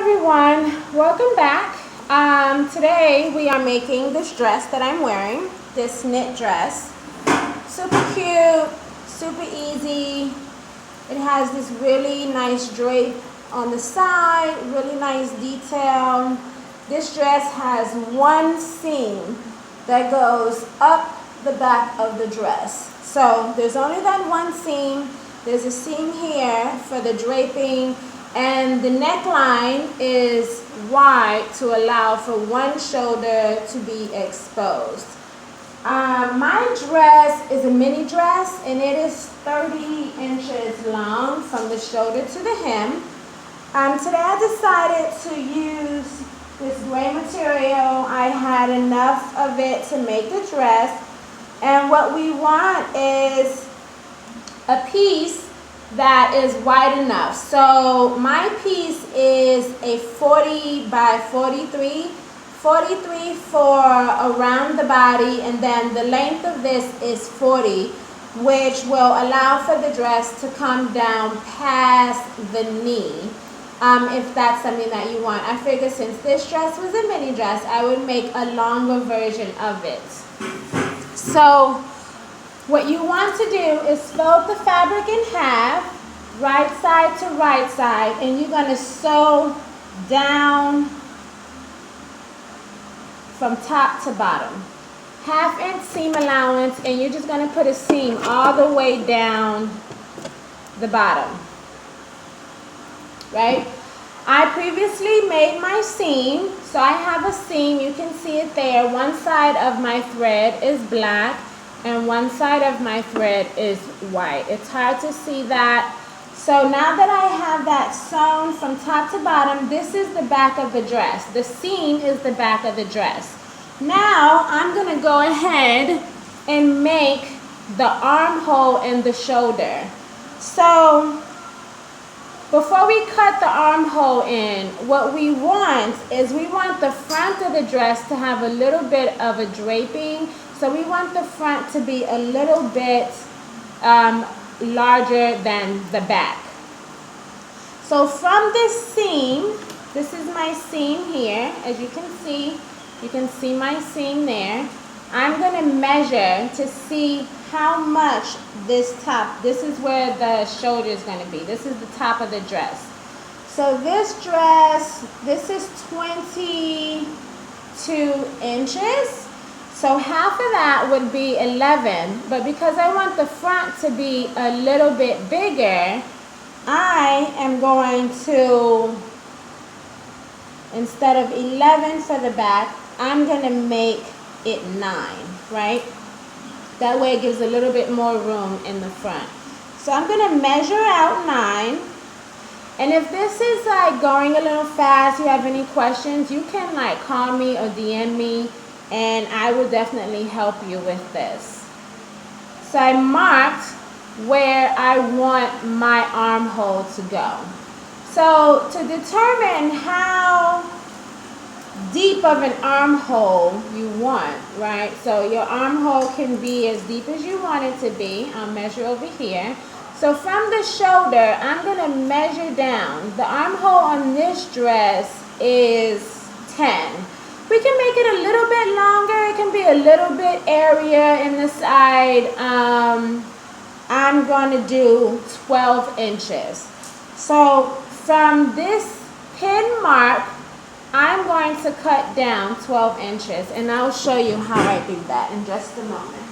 everyone, welcome back. Today we are making this dress that I'm wearing, this knit dress. Super cute, super easy. It has this really nice drape on the side, really nice detail. This dress has one seam that goes up the back of the dress. So there's only that one seam. There's a seam here for the draping, and the neckline is wide to allow for one shoulder to be exposed. My dress is a mini dress, and it is 30 inches long from the shoulder to the hem. Today I decided to use this gray material. I had enough of it to make the dress, and what we want is a piece that is wide enough. So my piece is a 40 by 43 for around the body, and then the length of this is 40, which will allow for the dress to come down past the knee, if that's something that you want. I figured since this dress was a mini dress, I would make a longer version of it. So what you want to do is fold the fabric in half, right side to right side, and you're going to sew down from top to bottom. 1/2 inch seam allowance, and you're just going to put a seam all the way down the bottom. Right? I previously made my seam, so I have a seam. You can see it there. One side of my thread is black, and one side of my thread is white. It's hard to see that. So now that I have that sewn from top to bottom, this is the back of the dress. The seam is the back of the dress. Now I'm going to go ahead and make the armhole and the shoulder. So before we cut the armhole in, what we want is we want the front of the dress to have a little bit of a draping. So we want the front to be a little bit larger than the back. So from this seam, this is my seam here. As you can see my seam there. I'm going to measure to see how much this is where the shoulder is going to be. This is the top of the dress. So this dress, this is 22 inches. So half of that would be 11, but because I want the front to be a little bit bigger, I am going to, instead of 11 for the back, I'm going to make it 9, right? That way it gives a little bit more room in the front. So I'm going to measure out 9. And if this is like going a little fast, you have any questions, you can like call me or DM me, and I will definitely help you with this. So I marked where I want my armhole to go. So to determine how deep of an armhole you want, right? So your armhole can be as deep as you want it to be. I'll measure over here. So from the shoulder, I'm going to measure down. The armhole on this dress is 10. We can make it a little bit longer. It can be a little bit airier in the side. I'm going to do 12 inches. So from this pin mark, I'm going to cut down 12 inches, and I'll show you how I do that in just a moment.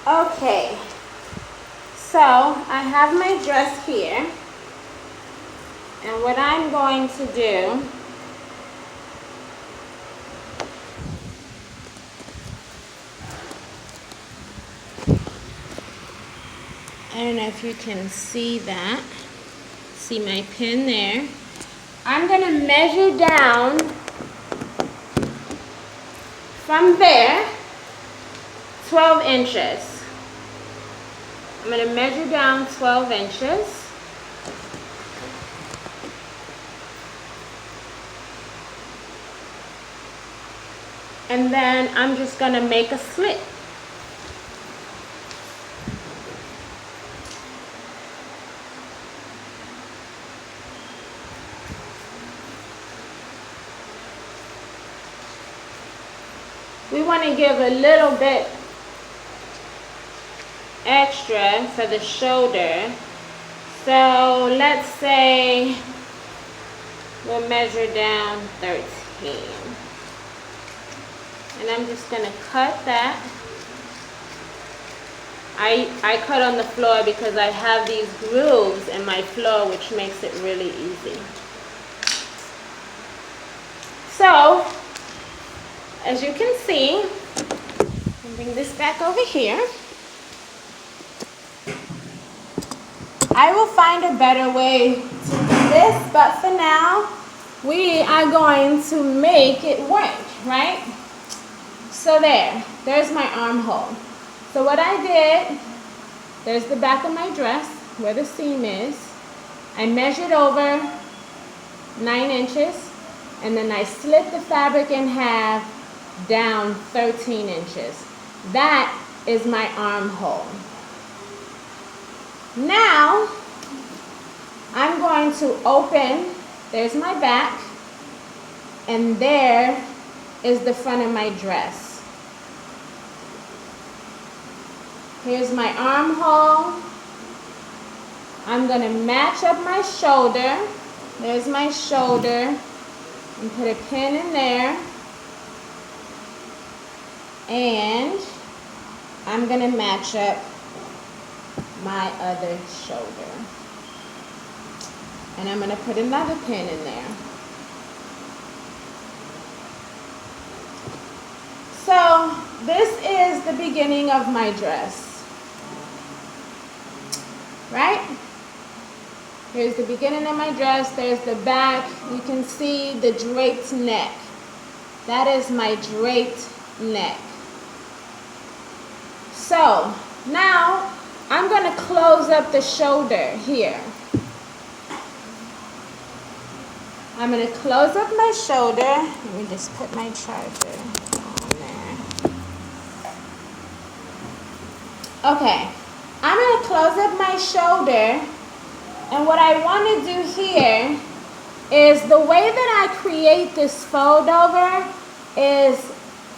Okay, so I have my dress here, and what I'm going to do I don't know if you can see that. See my pin there. I'm going to measure down from there, 12 inches. I'm going to measure down 12 inches. And then I'm just going to make a slit. We want to give a little bit extra for the shoulder. So let's say we'll measure down 13. And I'm just going to cut that. I cut on the floor because I have these grooves in my floor, which makes it really easy. So, as you can see, I'll bring this back over here. I will find a better way to do this, but for now, we are going to make it work, right? So there's my armhole. So what I did, there's the back of my dress where the seam is. I measured over 9 inches, and then I slit the fabric in half down 13 inches. That is my armhole. Now, I'm going to open, there's my back, and there is the front of my dress. Here's my armhole. I'm going to match up my shoulder. There's my shoulder. And put a pin in there. And I'm going to match up my other shoulder. And I'm going to put another pin in there. So this is the beginning of my dress. Right? Here's the beginning of my dress. There's the back. You can see the draped neck. That is my draped neck. So now I'm going to close up the shoulder here. I'm going to close up my shoulder. Let me just put my charger on there. Okay. I'm going to close up my shoulder, and what I want to do here is the way that I create this fold over is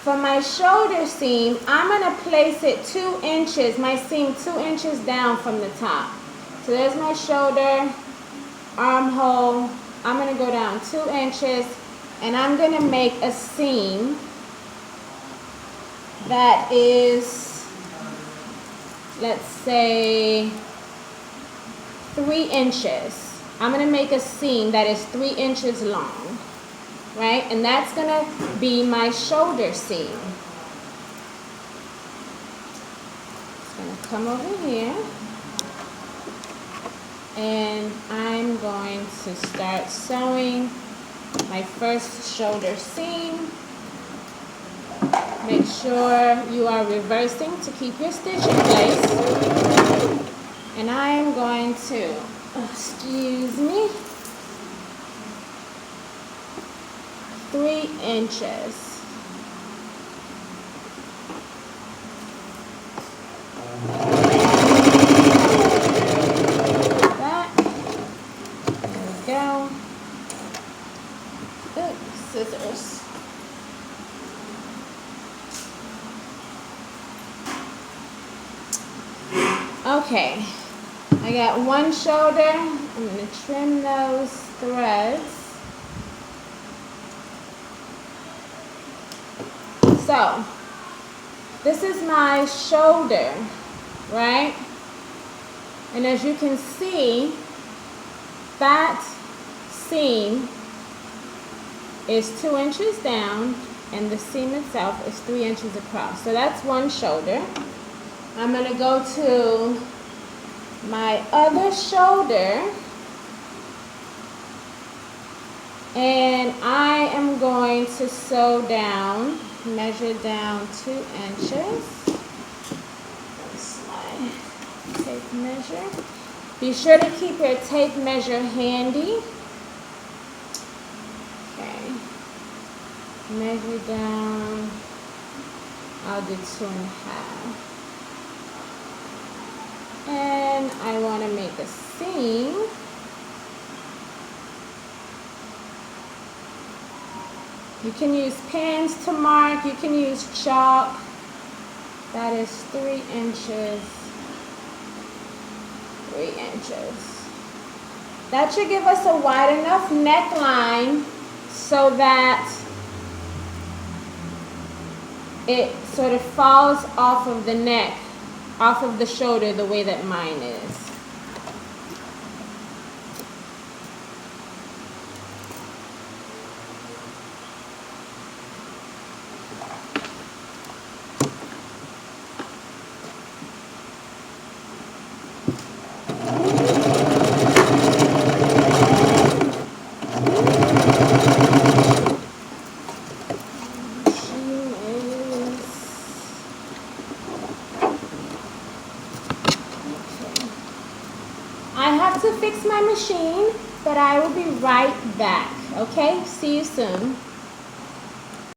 for my shoulder seam, I'm going to place it 2 inches, my seam 2 inches down from the top. So there's my shoulder, armhole. I'm going to go down 2 inches, and I'm going to make a seam that is, let's say, 3 inches. I'm going to make a seam that is 3 inches long, right? And that's going to be my shoulder seam. It's going to come over here. And I'm going to start sewing my first shoulder seam. Make sure you are reversing to keep your stitch in place. And I am going to, excuse me, 3 inches. That. There we go. Oops, scissors. Okay, I got one shoulder. I'm going to trim those threads. So, this is my shoulder, right? And as you can see, that seam is 2 inches down and the seam itself is 3 inches across. So that's one shoulder. I'm going to go to my other shoulder. And I am going to sew down, measure down 2 inches. That's my tape measure. Be sure to keep your tape measure handy. Okay. Measure down. I'll do 2.5. And I want to make a seam. You can use pens to mark. You can use chalk. That is 3 inches. 3 inches. That should give us a wide enough neckline so that it sort of falls off of the neck, off of the shoulder the way that mine is. I have to fix my machine, but I will be right back. Okay, see you soon.